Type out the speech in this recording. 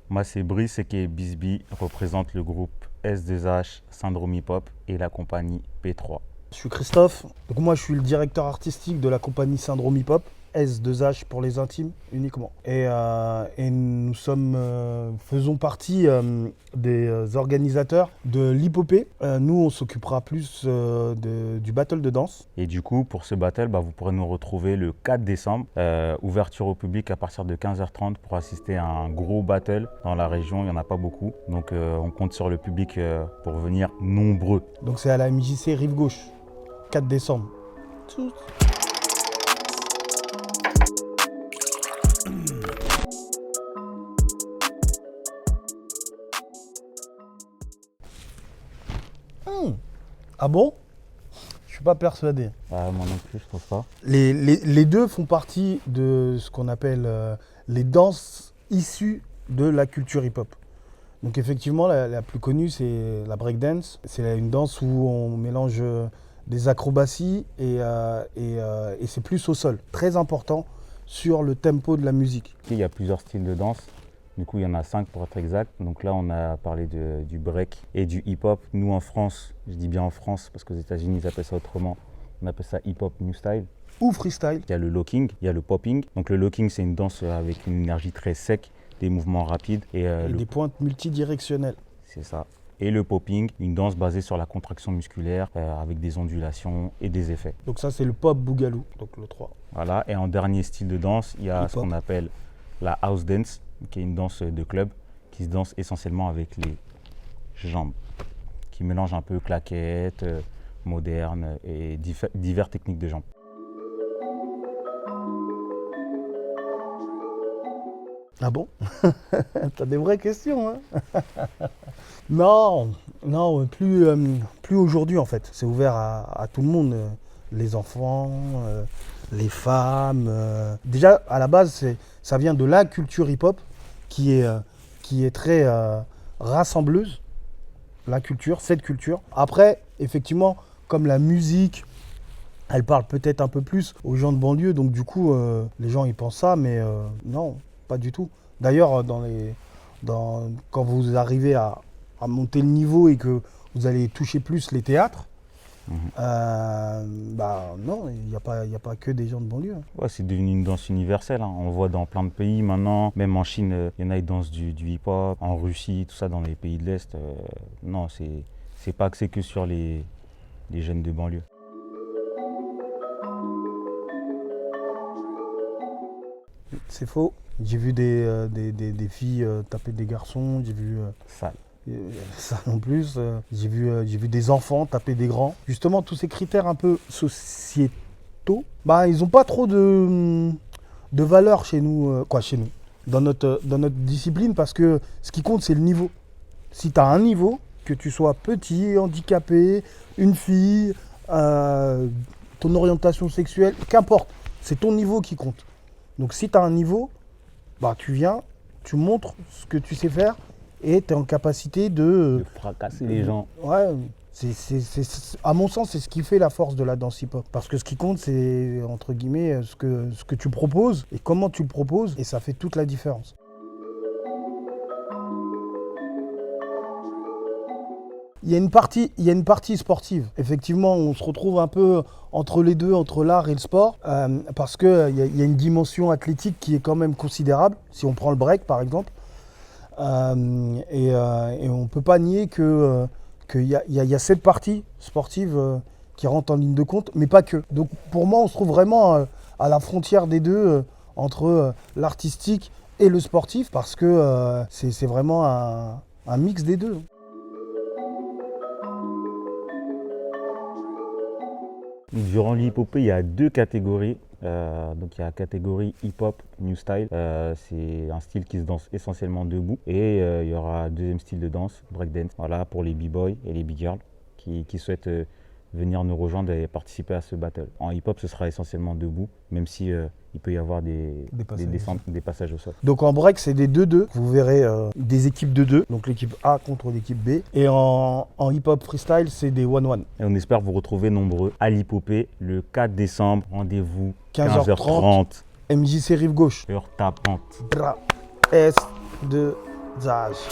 Moi, c'est Brice qui est Bisbee, représente le groupe S2H, Syndrome Hip Hop et la compagnie P3. Je suis Christophe, donc moi je suis le directeur artistique de la compagnie Syndrome Hip Hop, S2H pour les intimes uniquement. Et nous faisons partie des organisateurs de l'hipopée. Nous on s'occupera plus du battle de danse. Et du coup, pour ce battle, vous pourrez nous retrouver le 4 décembre, ouverture au public à partir de 15h30 pour assister à un gros battle dans la région. Il n'y en a pas beaucoup, donc on compte sur le public pour venir nombreux. Donc c'est à la MJC Rive Gauche, 4 décembre. Tchou. Ah bon? Je suis pas persuadé. Moi non plus, je trouve pas. Les deux font partie de ce qu'on appelle les danses issues de la culture hip-hop. Donc effectivement, la plus connue, c'est la breakdance. C'est une danse où on mélange des acrobaties et c'est plus au sol. Très important sur le tempo de la musique. Il y a plusieurs styles de danse. Du coup, il y en a 5 pour être exact. Donc là, on a parlé du break et du hip-hop. Nous, en France, je dis bien en France, parce qu'aux États-Unis, ils appellent ça autrement. On appelle ça hip-hop new style. Ou freestyle. Il y a le locking, il y a le popping. Donc le locking, c'est une danse avec une énergie très sec, des mouvements rapides. Et des pointes multidirectionnelles. C'est ça. Et le popping, une danse basée sur la contraction musculaire avec des ondulations et des effets. Donc ça, c'est le pop boogaloo, donc le 3. Voilà. Et en dernier style de danse, il y a ce qu'on appelle la house dance, qui est une danse de club qui se danse essentiellement avec les jambes, qui mélange un peu claquettes, modernes et diverses techniques de jambes. Ah bon? T'as des vraies questions, hein? Non, plus aujourd'hui en fait. C'est ouvert à tout le monde, les enfants, les femmes. Déjà, à la base, ça vient de la culture hip-hop qui est très rassembleuse. La culture, cette culture. Après, effectivement, comme la musique, elle parle peut-être un peu plus aux gens de banlieue, donc du coup, les gens ils pensent ça, mais non, pas du tout. D'ailleurs, quand vous arrivez à monter le niveau et que vous allez toucher plus les théâtres, non, il n'y a pas que des gens de banlieue. Ouais, c'est devenu une danse universelle, hein. On le voit dans plein de pays maintenant. Même en Chine, il y en a qui dansent du hip-hop. En Russie, tout ça, dans les pays de l'Est. Non, c'est pas axé que sur les jeunes de banlieue. C'est faux. J'ai vu des filles taper des garçons, j'ai vu Sale. ça non plus. J'ai vu des enfants taper des grands. Justement, tous ces critères un peu sociétaux, ils n'ont pas trop de valeur chez nous, chez nous, dans notre discipline, parce que ce qui compte, c'est le niveau. Si tu as un niveau, que tu sois petit, handicapé, une fille, ton orientation sexuelle, qu'importe, c'est ton niveau qui compte. Donc si tu as un niveau, tu viens, tu montres ce que tu sais faire et tu es en capacité de fracasser les gens. Ouais, à mon sens, c'est ce qui fait la force de la danse hip-hop. Parce que ce qui compte, c'est entre guillemets ce que tu proposes et comment tu le proposes, et ça fait toute la différence. Il y a une partie sportive. Effectivement, on se retrouve un peu entre les deux, entre l'art et le sport, parce qu'il y a une dimension athlétique qui est quand même considérable, si on prend le break par exemple. Et on ne peut pas nier qu'il y a cette partie sportive qui rentre en ligne de compte, mais pas que. Donc pour moi, on se trouve vraiment à la frontière des deux, entre l'artistique et le sportif, parce que c'est vraiment un mix des deux. Durant l'hip-hop, il y a 2 catégories. Donc il y a la catégorie hip-hop new style. C'est un style qui se danse essentiellement debout. Et il y aura un deuxième style de danse, breakdance. Voilà, pour les b-boys et les b-girls qui souhaitent venir nous rejoindre et participer à ce battle. En hip-hop, ce sera essentiellement debout, même si il peut y avoir des descentes, des passages au sol. Donc en break, c'est des 2-2. Vous verrez des équipes de 2, donc l'équipe A contre l'équipe B. Et en hip-hop freestyle, c'est des 1-1. Et on espère vous retrouver nombreux à l'Hipopée le 4 décembre. Rendez-vous 15h30. MJC Rive Gauche. Heure tapante. S2 Zaz.